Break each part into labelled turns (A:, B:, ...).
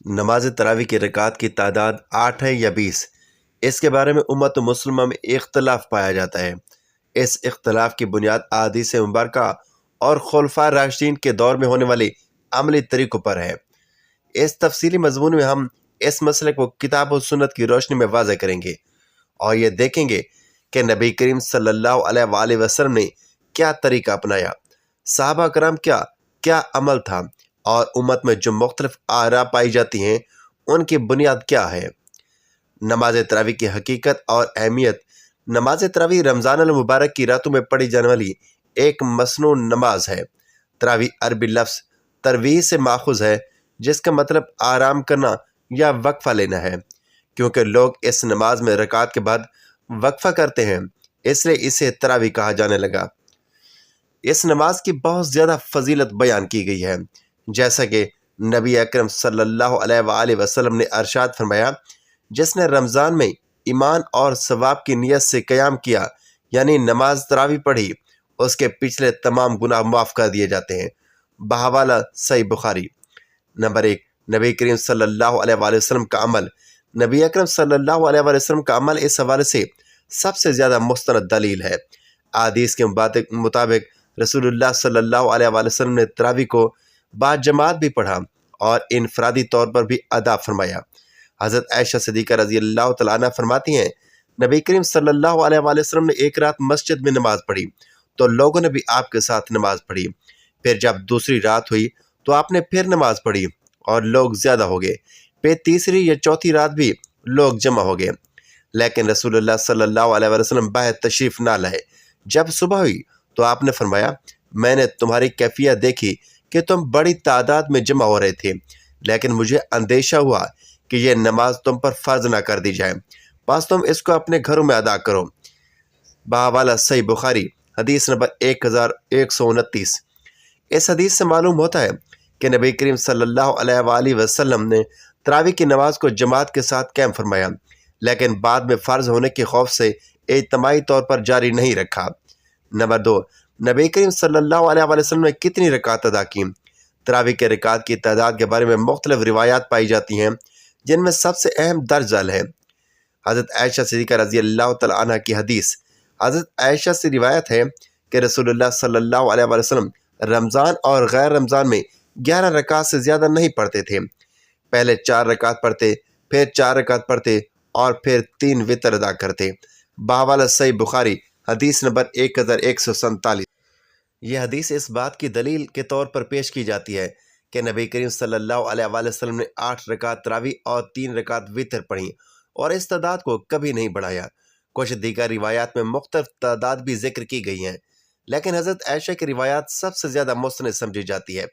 A: नमाज तरावी की रकात की तादाद 8 है या 20, इसके बारे में उम्मत मुस्लिमा में इख्तलाफ पाया जाता है। इस इख्तलाफ की बुनियाद अहादीस मुबारका और खुलफा राशिदीन के दौर में होने वाले अमली तरीक़ों पर है। इस तफसीली मजमून में हम इस मसले को किताब और सुन्नत की रोशनी में वाज़ेह करेंगे और ये देखेंगे कि नबी करीम सल्लल्लाहु अलैहि वसल्लम ने क्या तरीका अपनाया, सहाबा करम क्या क्या अमल था और उम्मत में जो मुख्तलिफ आरा पाई जाती हैं उनकी बुनियाद क्या है। नमाज तरावी की हकीकत और अहमियत। नमाज तरावी रमज़ान अल मुबारक की रातों में पढ़ी जाने वाली एक मसनून नमाज है। तरावी अरबी लफ्ज़ तरवीह से माखूज है, जिसका मतलब आराम करना या वक्फ़ा लेना है। क्योंकि लोग इस नमाज में रकात के बाद वक्फ़ा करते हैं, इसलिए इसे तरावी कहा जाने लगा। इस नमाज की बहुत ज़्यादा फजीलत बयान की गई है, जैसा कि नबी अकरम सल्लल्लाहु अलैहि वसल्लम ने अरशाद फरमाया, जिसने रमज़ान में ईमान और सवाब की नीयत से क़याम किया यानी नमाज तरावी पढ़ी, उसके पिछले तमाम गुनाह माफ़ कर दिए जाते हैं। बहवाला सही बुखारी। नंबर 1, नबी करीम सल्लल्लाहु अलैहि वसल्लम का अमल। नबी अकरम सल्लल्लाहु अलैहि वसल्लम का अमल इस हवाले से सबसे ज़्यादा मुस्तनद दलील है। हदीस के मुताबिक रसूलुल्लाह सल्लल्लाहु अलैहि वसल्लम ने तरावी को बाजमात भी पढ़ा और इनफरादी तौर पर भी अदा फरमाया। हज़रत आयशा सिद्दीक़ा रज़ी अल्लाह तआला अन्हा फरमाती हैं, नबी करीम सल्लल्लाहु अलैहि वसल्लम ने एक रात मस्जिद में नमाज पढ़ी तो लोगों ने भी आपके साथ नमाज पढ़ी। फिर जब दूसरी रात हुई तो आपने फिर नमाज पढ़ी और लोग ज़्यादा हो गए। फिर तीसरी या चौथी रात भी लोग जमा हो गए, लेकिन रसूलुल्लाह सल्लल्लाहु अलैहि वसल्लम बाहर तशरीफ़ ना लाए। जब सुबह हुई तो आपने फरमाया, मैंने तुम्हारी कैफियत देखी कि तुम बड़ी तादाद में जमा हो रहे थे, लेकिन मुझे अंदेशा हुआ कि यह नमाज तुम पर फ़र्ज ना कर दी जाए, बस तुम इसको अपने घरों में अदा करो। बहवाला सही बुखारी, हदीस नंबर 1129। इस हदीस से मालूम होता है कि नबी करीम सल्लल्लाहु अलैहि वसल्लम ने तरावी की नमाज को जमात के साथ कैम फरमाया, लेकिन बाद में फ़र्ज होने के खौफ से इज्तिमाई तौर पर जारी नहीं रखा। नंबर 2, नबी करीम सल्लल्लाहु अलैहि वसल्लम ने कितनी रकात अदा की। तरावी के रकात की तादाद के बारे में मुख्तलिफ रिवायात पाई जाती हैं, जिनमें सबसे अहम दर्ज झैल है हज़रत आयशा सिद्दीक़ा रज़ी अल्लाह तआला अन्हा की हदीस। हज़रत आयशा से रिवायत है कि रसूलुल्लाह सल्लल्लाहु अलैहि वसल्लम रमज़ान और गैर रमज़ान में 11 रकात से ज़्यादा नहीं पढ़ते थे। पहले 4 रकात पढ़ते, फिर 4 रकात पढ़ते और फिर 3 वितर अदा करते। बहवाला सही बुखारी, हदीस नंबर 1147। यह हदीस इस बात की दलील के तौर पर पेश की जाती है कि नबी करीम सल्लल्लाहु अलैहि वसल्लम ने 8 रकात तरावी और 3 रकात वितर पढ़ी और इस तादाद को कभी नहीं बढ़ाया। कुछ दीगर रिवायात में मुख्तलिफ तादाद भी जिक्र की गई हैं, लेकिन हज़रत आयशा की रिवायात सबसे ज़्यादा मुस्तनद समझी जाती है।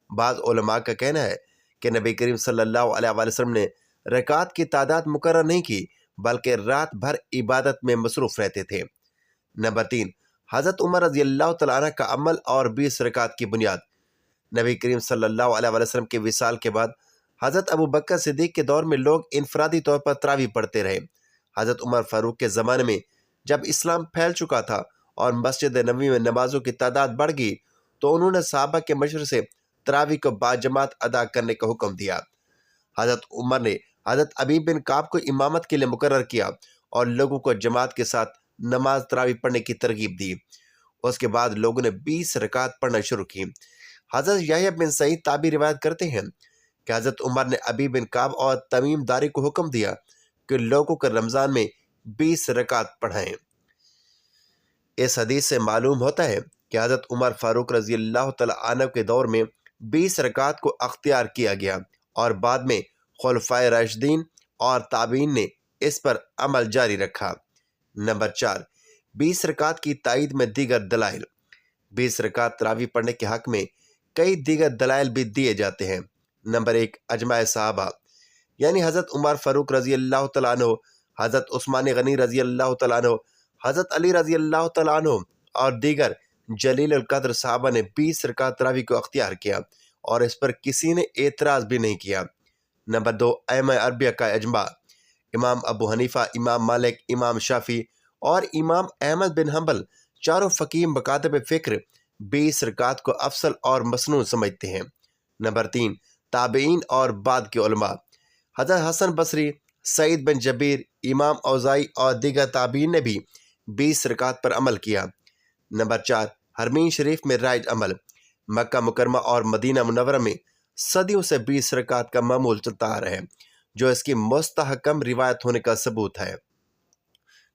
A: बाज़ उलमा का कहना है कि नबी करीम सल्लल्लाहु अलैहि वसल्लम ने रकात की तादाद मुकर्रर नहीं की, बल्कि रात भर इबादत में मसरूफ़ रहते थे। नंबर 3, हज़रत उमर रज़ी अल्लाह तआला अन्हु का अमल और 20 रकात की बुनियाद। नबी करीम सल्लल्लाहु अलैहि वसल्लम के विसाल के बाद हज़रत अबू बकर सिद्दीक़ के दौर में लोग इनफरादी तौर पर तरावी पढ़ते रहे। हज़रत उमर फ़ारूक के ज़माने में जब इस्लाम फैल चुका था और मस्जिद नबवी में नमाज़ों की तादाद बढ़ गई, तो उन्होंने सहाबा के मशवरे से तरावी को बाजमात अदा करने का हुक्म दिया। हज़रत उमर ने हज़रत अबी बिन काब को इमामत के लिए मुकर्रर किया और लोगों को जमात के साथ नमाज तरावी पढ़ने की तरगीब दी। उसके बाद लोगों ने 20 रकात पढ़ना शुरू की। हज़रत यहया बिन सईद ताबी रिवायत करते हैं कि हज़रत उमर ने अबी बिन काब और तमीम दारी को हुक्म दिया कि लोगों को रमज़ान में 20 रकात पढ़ाएं। इस हदीस से मालूम होता है कि हज़रत उमर फ़ारूक रज़ी अल्लाह तआला अन्हु के दौर में 20 रकात को अख्तियार किया गया और बाद में खुलफाए राशिदीन और ताबीन ने इस पर अमल जारी रखा। नंबर 4, 20 रकात की ताईद में दीगर दलाइल। 20 रकात तरावी पढ़ने के हक़ में कई दीगर दलाइल भी दिए जाते हैं। नंबर 1, अजमाए सहाबा, यानी हज़रत उमर फ़ारूक रज़ी अल्लाह तआला अन्हु, हज़रत उस्मान गनी रज़ी अल्लाह तआला अन्हु, हज़रत अली रज़ी अल्लाह तआला अन्हु और दीगर जलील अल कद्र सहाबा ने 20 रकात तरावी को अख्तियार किया और इस पर किसी ने एतराज़ भी नहीं किया। नंबर 2, अइम्मा अरबिया का इजमा। इमाम अबू हनीफ़ा, इमाम मालिक, इमाम शाफ़ी और इमाम अहमद बिन हम्बल चारों फ़कीह मकातब फ़िक्र 20 रकात को अफसल और मसनून समझते हैं। नंबर 3, ताबईन और बाद के उलमा। हज़रत हसन बसरी, सईद बिन जबीर, इमाम औज़ाई और दीगर ताबईन ने भी 20 रकात पर अमल किया। नंबर 4, हरमीन शरीफ में राइज अमल। मक्का मुकरमा और मदीना मुनव्वरा में सदियों से 20 रकात का मामूल चलता आ रहा है, जो इसकी मुस्तहकम रिवायत होने का सबूत है।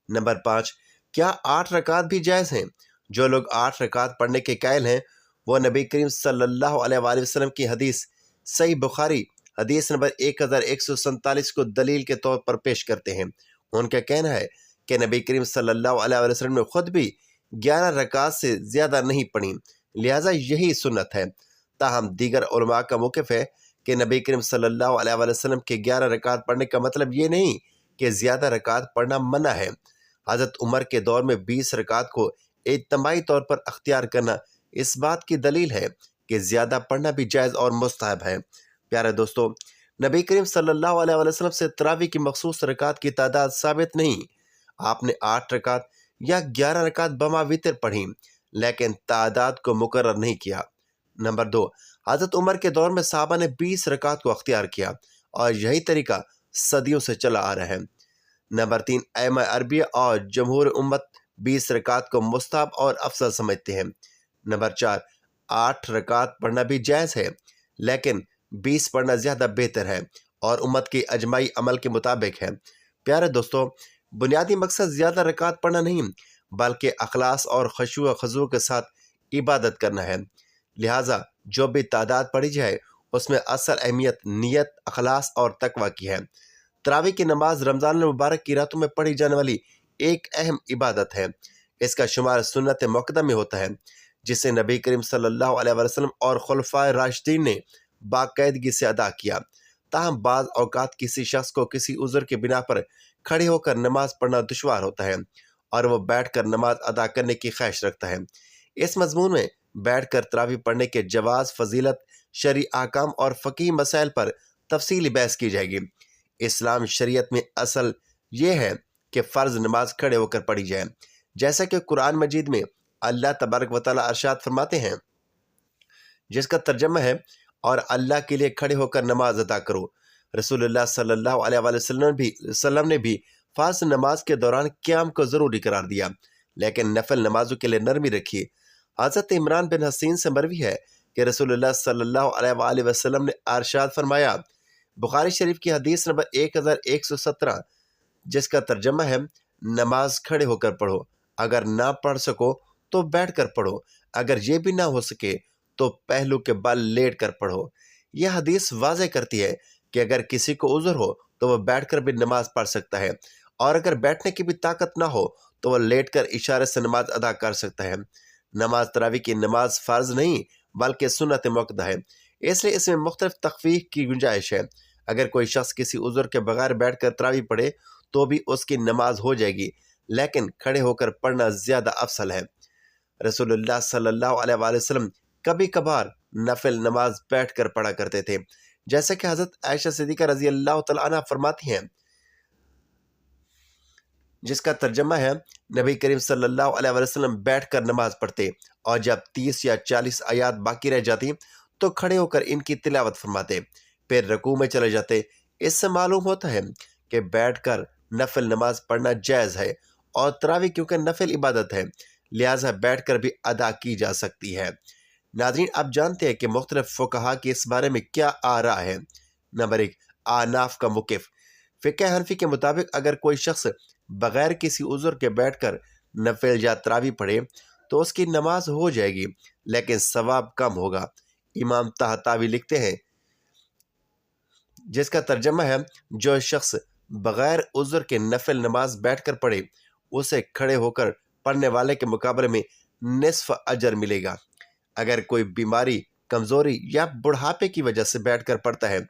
A: नंबर 5, क्या 8 रकात भी जायज़ हैं? जो लोग 8 रकात पढ़ने के कायल हैं वो नबी करीम सल्लल्लाहु अलैहि वसल्लम की हदीस सही बुखारी हदीस नंबर 1147 को दलील के तौर पर पेश करते हैं। उनका कहना है कि नबी करीम सल्लल्लाहु अलैहि वसल्लम ने खुद भी 11 रकात से ज़्यादा नहीं पढ़ी, लिहाजा यही सुन्नत है। ताहम दीगर उलमा का मौक़िफ़ है कि नबी करीम सल्लल्लाहु अलैहि वसल्लम के 11 रकात पढ़ने का मतलब ये नहीं कि ज़्यादा रकात पढ़ना मना है। हज़रत उमर के दौर में 20 रकात को इज्तिमाई तौर पर अख्तियार करना इस बात की दलील है कि ज़्यादा पढ़ना भी जायज़ और मुस्तहब है। प्यारे दोस्तों, नबी करीम सल्लल्लाहु अलैहि वसल्लम से तरावी की मखसूस रकात की तादाद साबित नहीं। आपने 8 रकात या 11 रकात बमा वितर पढ़ी, लेकिन तादाद को मुकर्रर नहीं किया। नंबर 2, हज़रत उमर के दौर में सहाबा ने 20 रकात को अख्तियार किया और यही तरीका सदियों से चला आ रहा है। नंबर 3, अइम्मा अरबिया और जमहूर उम्मत 20 रकात को मुस्तहब और अफजल समझते हैं। नंबर 4, 8 रकात पढ़ना भी जायज़ है, लेकिन 20 पढ़ना ज़्यादा बेहतर है और उम्मत की अजमाई अमल के मुताबिक है। प्यारे दोस्तों, बुनियादी मकसद ज़्यादा रकात पढ़ना नहीं, बल्कि अखलास और खशू व खजू के साथ इबादत करना है। लिहाजा जो भी तादाद पढ़ी जाए उसमें असल अहमियत नियत, अखलास और तकवा की है। तरावी की नमाज रमज़ान मुबारक की रातों में पढ़ी जाने वाली एक अहम इबादत है। इसका शुमार सुन्नत मुअक्कदा में होता है, जिसे नबी करीम सल्लल्लाहु अलैहि वसल्लम और खुलफाए राशिदीन ने बाकायदगी से अदा किया। ताहम बाज़ औक़ात किसी शख्स को किसी उज़्र के बिना पर खड़े होकर नमाज पढ़ना दुश्वार होता है और वह बैठ कर नमाज अदा करने की ख्वाहिश रखता है। इस मज़मून में बैठ कर तरावी पढ़ने के जवाज़, फजीलत, शरई अहकाम और फ़क़ही मसाइल पर तफसीली बहस की जाएगी। इस्लाम शरीयत में असल ये है कि फ़र्ज़ नमाज खड़े होकर पढ़ी जाए, जैसा कि कुरान मजीद में अल्लाह तबारक व तआला इरशाद फरमाते हैं, जिसका तर्जमा है, और अल्लाह के लिए खड़े होकर नमाज अदा करो। रसूलुल्लाह सल्लल्लाहु अलैहि वसल्लम ने भी फ़र्ज़ नमाज के दौरान क़याम को ज़रूरी करार दिया, लेकिन नफल नमाजों के लिए नरमी रखी। हज़रत इमरान बिन हसीन से मरवी है कि रसूलुल्लाह सल्लल्लाहु अलैहि वसल्लम ने इरशाद फरमाया, बुखारी शरीफ की हदीस नंबर 1117, जिसका तर्जमा है, नमाज खड़े होकर पढ़ो, अगर ना पढ़ सको तो बैठ कर पढ़ो, अगर ये भी ना हो सके तो पहलू के बल लेट कर पढ़ो। यह हदीस वाज़े करती है कि अगर किसी को उज़्र हो तो वह बैठकर भी नमाज पढ़ सकता है, और अगर बैठने की भी ताकत ना हो तो वह लेटकर इशारे से नमाज अदा कर सकता है। नमाज तरावी की नमाज फ़र्ज़ नहीं बल्कि सुन्नत मुअक्कदा है, इसलिए इसमें मुख्तलिफ तख़फ़ीफ़ की गुंजाइश है। अगर कोई शख्स किसी उज़्र के बगैर बैठकर तरावी पढ़े तो भी उसकी नमाज हो जाएगी, लेकिन खड़े होकर पढ़ना ज़्यादा अफसल है। रसूलुल्लाह सल्लल्लाहु अलैहि वसल्लम कभी कभार नफिल नमाज बैठ कर पढ़ा करते थे, जैसे कि हज़रत आयशा सिद्दीक़ा रज़ी अल्लाह तआला अन्हा फरमाती हैं, जिसका तर्जमा है, नबी करीम सल्लल्लाहु अलैहि वसल्लम बैठ कर नमाज पढ़ते और जब 30 या 40 आयात बाकी रह जाती तो खड़े होकर इनकी तिलावत फरमाते, फिर रकू में चले जाते। इससे मालूम होता है कि बैठकर नफिल नमाज पढ़ना जायज़ है, और तरावी क्योंकि नफिल इबादत है लिहाजा बैठकर भी अदा की जा सकती है। नाज़रीन, आप जानते हैं कि मुख्तलिफ फ़ुक़हा की इस बारे में क्या आरा है। नंबर 1, आनाफ का मुक़िफ़। फ़िक़्ह हनफ़ी के मुताबिक अगर कोई शख्स बग़ैर किसी उज़्र के बैठकर नफिल या तरावी पढ़े तो उसकी नमाज हो जाएगी, लेकिन सवाब कम होगा। इमाम तहतावी लिखते हैं, जिसका तर्जमा है, जो शख्स बग़ैर उज़्र के नफिल नमाज बैठकर पढ़े उसे खड़े होकर पढ़ने वाले के मुकाबले में निस्फ़ अजर मिलेगा। अगर कोई बीमारी, कमज़ोरी या बुढ़ापे की वजह से बैठकर पढ़ता है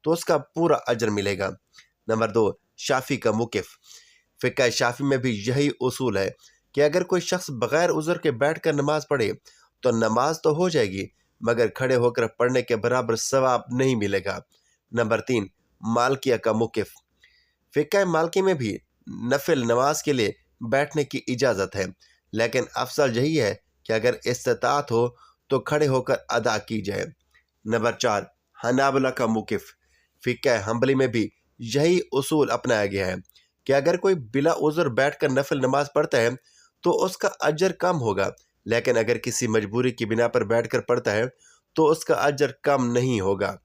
A: तो उसका पूरा अजर मिलेगा। नंबर 2, शाफ़ी का मुक़िफ़। फ़िक़्ह शाफ़ी में भी यही उसूल है कि अगर कोई शख्स बग़ैर उज़्र के बैठकर नमाज पढ़े तो नमाज तो हो जाएगी, मगर खड़े होकर पढ़ने के बराबर सवाब नहीं मिलेगा। नंबर 3, मालिकिया का मुक़िफ़। फ़िक़्ह मालिकी में भी नफिल नमाज के लिए बैठने की इजाज़त है, लेकिन अफसल यही है कि अगर इस्तिताअत हो तो खड़े होकर अदा की जाए। नंबर 4, हनाबला का मुकिफ फ़िक़्ह हम्बली में भी यही उसूल अपनाया गया है कि अगर कोई बिला उज़र बैठकर नफल नमाज पढ़ता है तो उसका अजर कम होगा, लेकिन अगर किसी मजबूरी की बिना पर बैठकर पढ़ता है तो उसका अजर कम नहीं होगा।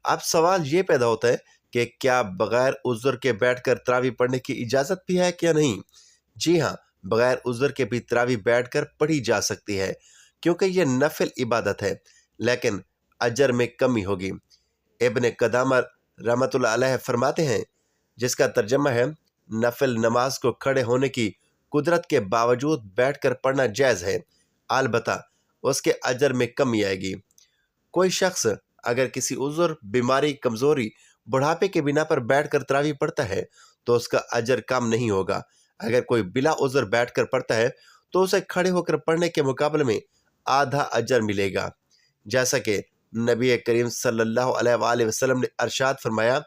A: अब सवाल ये पैदा होता है कि क्या बगैर उज़र के बैठकर तरावी पढ़ने की इजाज़त भी है क्या नहीं? जी हाँ, बगैर उज़र के भी तरावी बैठकर पढ़ी जा सकती है, क्योंकि ये नफल इबादत है, लेकिन अजर में कमी होगी। इब्न कदामा रहमतुल्लाह अलैह फरमाते हैं, जिसका तर्जमा है, नफल नमाज को खड़े होने की कुदरत के बावजूद बैठकर पढ़ना जायज़ है, अलबत्ता उसके अजर में कमी आएगी। कोई शख्स अगर किसी उज़र, बीमारी, कमज़ोरी, बुढ़ापे के बिना पर बैठकर तरावी पढ़ता है तो उसका अजर कम नहीं होगा। अगर कोई बिला उज़र बैठकर पढ़ता है तो उसे खड़े होकर पढ़ने के मुकाबले में आधा अजर मिलेगा। जैसा कि नबी करीम सल्लल्लाहु अलैहि वसल्लम ने अरशाद फरमाया,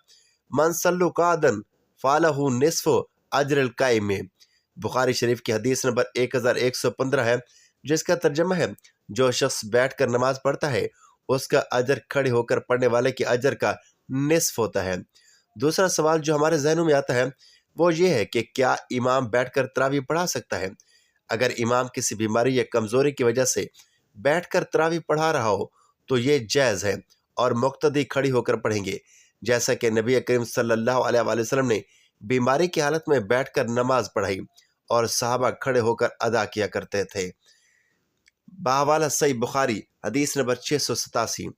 A: मन सल्लु कादन फालहू निस्फ़ु अजरिल काइम में। बुखारी शरीफ की हदीस नंबर 1115 है, जिसका तर्जमा है, जो शख्स बैठकर नमाज पढ़ता है उसका अजर खड़े होकर पढ़ने वाले के अजर का निस्फ होता है। दूसरा सवाल जो हमारे जहनों में आता है वो ये है कि क्या इमाम बैठकर तरावी पढ़ा सकता है? अगर इमाम किसी बीमारी या कमज़ोरी की वजह से बैठकर तरावी पढ़ा रहा हो तो ये जायज़ है और मुक्तदी खड़ी होकर पढ़ेंगे, जैसा कि नबी करीम सल्लल्लाहु अलैहि वसल्लम ने बीमारी की हालत में बैठकर नमाज पढ़ाई और सहाबा खड़े होकर अदा किया करते थे। बाहवाला सही बुखारी हदीस नंबर 687।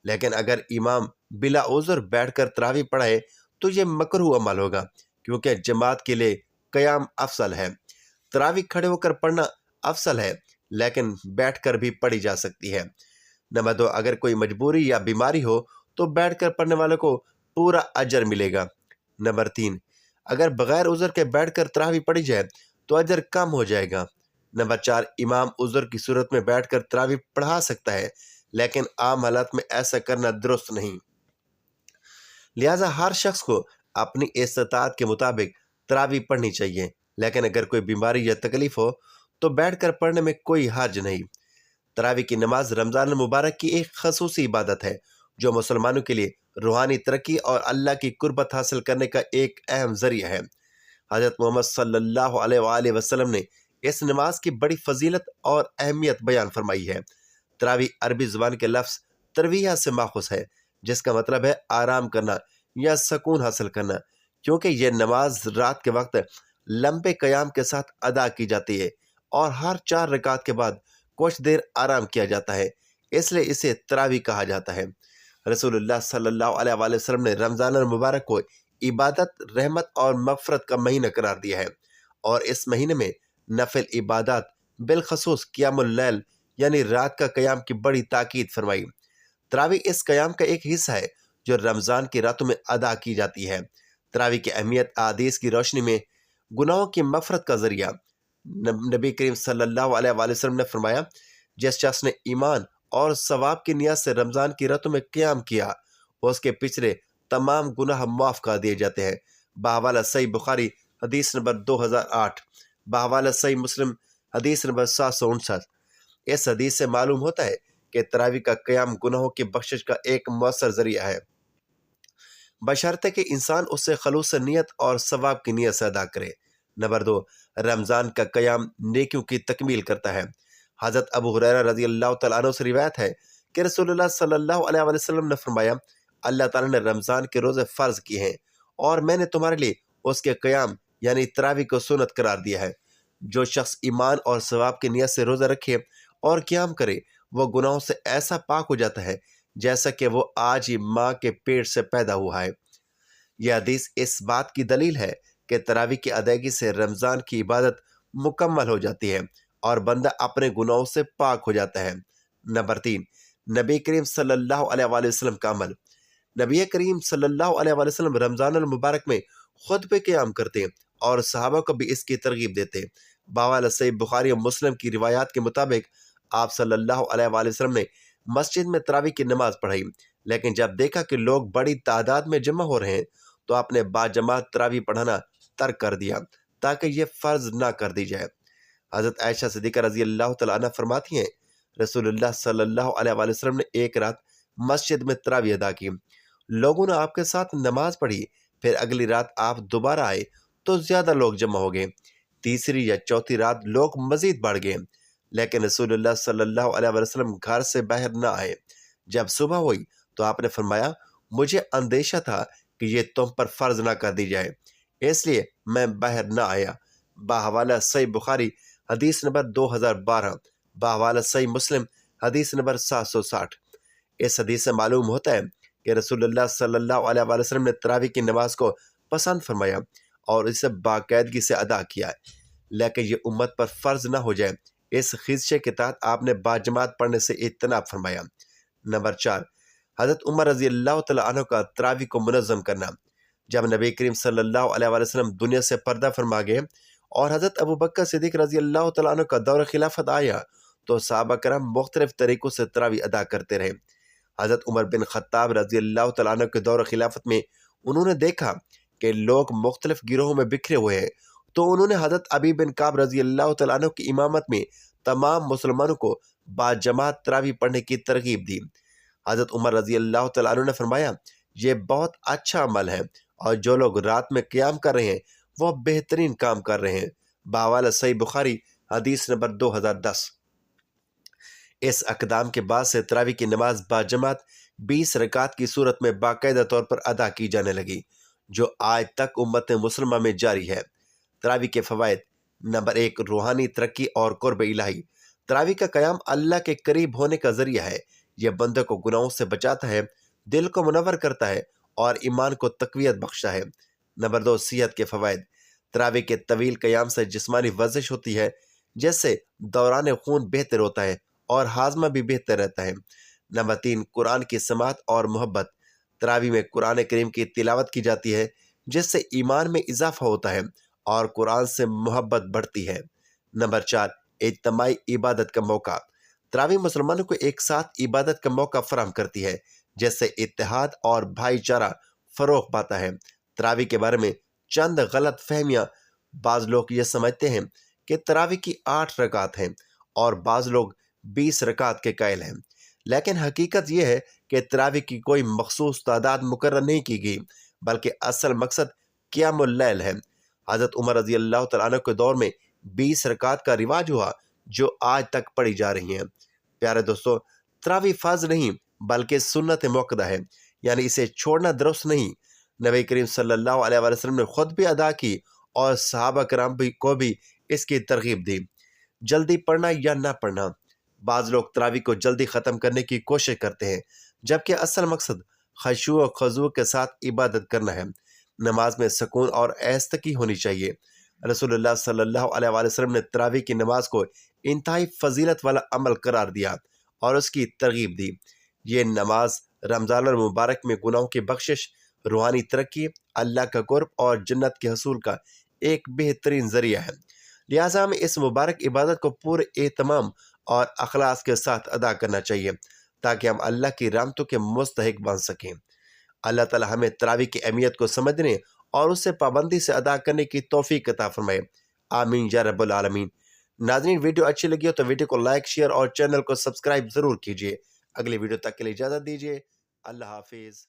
A: लेकिन अगर इमाम बिला उज़र बैठकर तरावी पढ़ाए तो ये मकरूह अमल होगा, क्योंकि जमात के लिए क़याम अफसल है। तरावी खड़े होकर पढ़ना अफसल है, लेकिन बैठकर भी पढ़ी जा सकती है। नंबर 2, अगर कोई मजबूरी या बीमारी हो तो बैठकर पढ़ने वाले को पूरा अजर मिलेगा। नंबर 3, अगर बगैर उज़र के बैठकर तरावी पढ़ी जाए तो अजर कम हो जाएगा। नंबर 4, इमाम उज़र की सूरत में बैठकर तरावी पढ़ा सकता है, लेकिन आम हालात में ऐसा करना दुरुस्त नहीं। लिहाजा हर शख्स को अपनी इस्तात के मुताबिक तरावी पढ़नी चाहिए, लेकिन अगर कोई बीमारी या तकलीफ हो तो बैठकर पढ़ने में कोई हर्ज नहीं। तरावी की नमाज रमज़ान मुबारक की एक खसूसी इबादत है जो मुसलमानों के लिए रूहानी तरक्की और अल्लाह की कुर्बत हासिल करने का एक अहम ज़रिया है। हज़रत मोहम्मद सल्लल्लाहु अलैहि वसल्लम ने इस नमाज की बड़ी फजीलत और अहमियत बयान फरमाई है। तरावी अरबी ज़ुबान के लफ्ज़ तरविया से माखूज़ है, जिसका मतलब है आराम करना या सुकून हासिल करना, क्योंकि यह नमाज रात के वक्त लंबे क़याम के साथ अदा की जाती है और हर 4 रकात के बाद कुछ देर आराम किया जाता है, इसलिए इसे तरावी कहा जाता है। रसूलुल्लाह सल्लल्लाहु अलैहि वसल्लम ने रमज़ान मुबारक को इबादत, रहमत और मग़फ़रत का महीना करार दिया है और इस महीने में नफल इबादत बिलखसूस क़ियामुल लैल यानी रात का क़याम की बड़ी ताकीद फरमाई। तरावी इस क़याम का एक हिस्सा है जो रमज़ान की रातों में अदा की जाती है। तरावी की अहमियत अहादीस की रोशनी में गुनाहों की मग़फ़रत का ज़रिया। नबी करीम सल्लल्लाहु अलैहि वसल्लम ने फरमाया, जिस शख्स ने ईमान और सवाब की नियत से रमज़ान की रातों में क़याम किया उसके पिछले तमाम गुनाह माफ़ कर दिए जाते हैं। बाहवाला सही बुखारी हदीस नंबर 2008, बाहवाला सही मुस्लिम हदीस नंबर 759। इस हदीस से मालूम होता है कि तरावी का क़याम गुनाहों की बख्शिश का एक मौसर ज़रिया है, बशर्ते कि इंसान उससे खलूस नियत और सवाब की नियत से अदा करे। नंबर 2, रमज़ान का क़याम नेकियों की तकमील करता है। हज़रत अबू हुरैरा रज़ी अल्लाह तआला अन्हु से रिवायत है कि रसूलुल्लाह सल्लल्लाहु अलैहि वसल्लम ने फरमाया, अल्लाह ताला ने रमज़ान के रोज़े फ़र्ज़ किए हैं और मैंने तुम्हारे लिए उसके क़याम यानी तरावी को सुन्नत करार दिया है। जो शख्स ईमान और सवाब की नियत से रोज़ा रखे और क़याम करे वो गुनाहों से ऐसा पाक हो जाता है जैसा कि वो आज ही माँ के पेट से पैदा हुआ है। यह हदीस इस बात की दलील है कि तरावी की अदायगी से रमज़ान की इबादत मुकम्मल हो जाती है और बंदा अपने गुनाहों से पाक हो जाता है। नंबर 3, नबी करीम सल्लल्लाहु अलैहि वसल्लम का अमल। नबी करीम सल्लल्लाहु अलैहि वसल्लम रमज़ान मुबारक में खुद पे क़याम करते और सहाबा को भी इसकी तरगीब देते। बावाला सही बुखारी और मुस्लिम की रिवायात के मुताबिक आप सल्लल्लाहु अलैहि वसल्लम ने मस्जिद में तरावी की नमाज पढ़ाई, लेकिन जब देखा कि लोग बड़ी तादाद में जमा हो रहे हैं तो आपने बाजमात तरावी पढ़ाना तर्क कर दिया ताकि ये फ़र्ज़ ना कर दी जाए। हज़रत आयशा सिद्दीक़ा रज़ी अल्लाह तआला अन्हा फरमाती हैं, रसूलुल्लाह सल्लल्लाहु अलैहि वसल्लम ने एक रात مسجد میں تراویح ادا کی۔ لوگوں نے آپ کے ساتھ نماز پڑھی، پھر اگلی رات آپ دوبارہ آئے تو زیادہ لوگ جمع ہو گئے۔ تیسری یا چوتھی رات لوگ مزید بڑھ گئے، لیکن رسول اللہ صلی اللہ علیہ وسلم گھر سے باہر نہ آئے۔ جب صبح ہوئی تو آپ نے فرمایا، مجھے اندیشہ تھا کہ یہ تم پر فرض نہ کر دی جائے، اس لیے میں باہر نہ آیا۔ بحوالہ صحیح بخاری حدیث نمبر 2012، بحوالہ صحیح مسلم حدیث نمبر 760۔ اس حدیث سے معلوم ہوتا ہے کہ رسول اللہ صلی اللہ علیہ وسلم نے تراویح کی نماز کو پسند فرمایا اور اسے باقاعدگی سے ادا کیا ہے، لیکن یہ امت پر فرض نہ ہو جائے، اس خدشے کے تحت آپ نے باجماعت پڑھنے سے اجتناب فرمایا۔ نمبر 4، حضرت عمر رضی اللہ تعالیٰ عنہ کا تراویح کو منظم کرنا۔ جب نبی کریم صلی اللہ علیہ وسلم دنیا سے پردہ فرما گئے اور حضرت ابوبکر صدیق رضی اللہ تعالیٰ عنہ کا دور خلافت آیا تو صحابہ کرام مختلف طریقوں سے تراویح ادا کرتے رہے۔ حضرت عمر بن خطاب رضی اللہ تعالیٰ عنہ کے دور خلافت میں انہوں نے دیکھا کہ لوگ مختلف گروہوں میں بکھرے ہوئے ہیں، تو انہوں نے حضرت ابی بن کعب رضی اللہ تعالیٰ عنہ کی امامت میں تمام مسلمانوں کو باجماعت تراویح پڑھنے کی ترغیب دی۔ حضرت عمر رضی اللہ تعالیٰ عنہ نے فرمایا، یہ بہت اچھا عمل ہے، اور جو لوگ رات میں قیام کر رہے ہیں وہ بہترین کام کر رہے ہیں۔ بحوالہ صحیح بخاری حدیث نمبر 2010۔ اس اقدام کے بعد سے تراویح کی نماز باجماعت 20 رکعت کی صورت میں باقاعدہ طور پر ادا کی جانے لگی، جو آج تک امت مسلمہ میں جاری ہے۔ تراویح کے فوائد۔ نمبر 1، روحانی ترقی اور قرب الہی۔ تراویح کا قیام اللہ کے قریب ہونے کا ذریعہ ہے۔ یہ بندے کو گناہوں سے بچاتا ہے، دل کو منور کرتا ہے اور ایمان کو تقویت بخشتا ہے۔ نمبر 2، صحت کے فوائد۔ تراویح کے طویل قیام سے جسمانی ورزش ہوتی ہے، جس سے دوران خون بہتر ہوتا ہے اور ہاضمہ بھی بہتر رہتا ہے۔ نمبر 3، قرآن کی سماعت اور محبت۔ تراویح میں قرآن کریم کی تلاوت کی جاتی ہے، جس سے ایمان میں اضافہ ہوتا ہے اور قرآن سے محبت بڑھتی ہے۔ نمبر 4، اجتماعی عبادت کا موقع۔ تراویح مسلمانوں کو ایک ساتھ عبادت کا موقع فراہم کرتی ہے، جس سے اتحاد اور بھائی چارہ فروغ پاتا ہے۔ تراویح کے بارے میں چند غلط فہمیاں۔ بعض لوگ یہ سمجھتے ہیں کہ تراویح کی 8 رکعت ہیں اور بعض لوگ 20 رکعت کے قائل ہیں، لیکن حقیقت یہ ہے کہ تراویح کی کوئی مخصوص تعداد مقرر نہیں کی گئی، بلکہ اصل مقصد قیام اللیل ہے۔ حضرت عمر رضی اللہ تعالیٰ عنہ کے دور میں 20 رکعت کا رواج ہوا، جو آج تک پڑھی جا رہی ہیں۔ پیارے دوستو، تراویح فرض نہیں بلکہ سنت موقدہ ہے، یعنی اسے چھوڑنا درست نہیں۔ نبی کریم صلی اللہ علیہ وسلم نے خود بھی ادا کی اور صحابہ کرام کو بھی اس کی ترغیب دی۔ جلدی پڑھنا یا نہ پڑھنا۔ بعض لوگ تراویح کو جلدی ختم کرنے کی کوشش کرتے ہیں، جبکہ اصل مقصد خشوع و خضوع کے ساتھ عبادت کرنا ہے۔ نماز میں سکون اور ایستگی ہونی چاہیے۔ رسول اللہ صلی اللہ علیہ وسلم نے تراویح کی نماز کو انتہائی فضیلت والا عمل قرار دیا اور اس کی ترغیب دی۔ یہ نماز رمضان المبارک میں گناہوں کی بخشش، روحانی ترقی، اللہ کا قرب اور جنت کے حصول کا ایک بہترین ذریعہ ہے۔ لہٰذا ہمیں اس مبارک عبادت کو پورے اہتمام اور اخلاص کے ساتھ ادا کرنا چاہیے، تاکہ ہم اللہ کی رحمتوں کے مستحق بن سکیں۔ اللہ تعالی ہمیں تراویح کی اہمیت کو سمجھنے اور اسے پابندی سے ادا کرنے کی توفیق عطا فرمائے۔ آمین یا رب العالمین۔ ناظرین، ویڈیو اچھی لگی ہو تو ویڈیو کو لائک، شیئر اور چینل کو سبسکرائب ضرور کیجیے۔ اگلی ویڈیو تک کے لیے اجازت دیجیے۔ اللہ حافظ۔